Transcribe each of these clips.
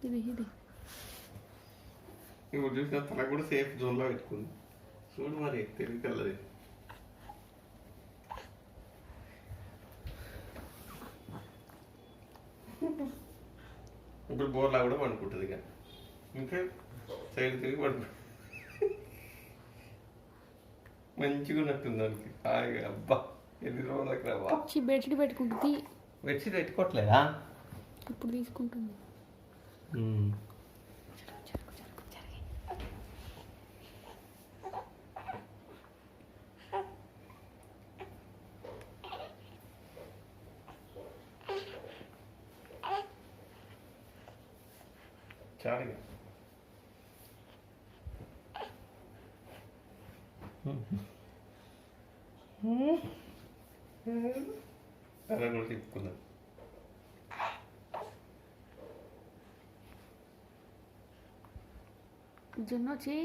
ఇది ఇప్పుడు చూసిన తన కూడా సేఫ్ జోన్లో పెట్టుకుంది. చూడు మరి తెలివి కలది. ఇప్పుడు బోర్లా కూడా పండుకుంటుంది. ఇక ఇంకా సైడ్ తిరిగి పడుకుంటుంది. మంచిగా ఉన్నట్టుంది దానికి. హాయిగా అబ్బా ఎన్ని రోజులకి రావా. బెడ్షీట్ పెట్టుకుంటుంది. బెడ్షీట్ పెట్టుకోవట్లేదా? ఇప్పుడు తీసుకుంటుంది. చాలు అలా కూడా తిప్పుకున్నాను. జున్ను వచ్చి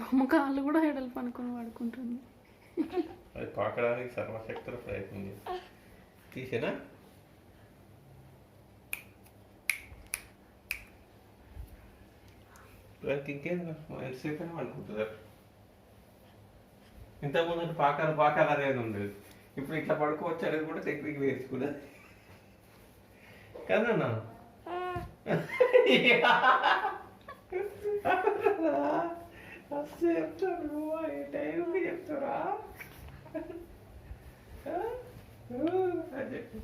అమ్మ కాళ్ళు కూడా హెడలు పనుకొని పడుకుంటుంది. అది పాకడానికి సర్వశక్తుల ప్రయత్నం తీసేనా. ఇంకేంది ఎంతసేపు అనుకుంటుంది. ఇంతకుముందు పాకాలు అనేది ఉండేది. ఇప్పుడు ఇట్లా పడుకోవచ్చు అనేది కూడా టెక్నిక్ నేర్చుకున్నది కదన్నా. చెప్తాను టైంకి చెప్తారా అని చెప్పి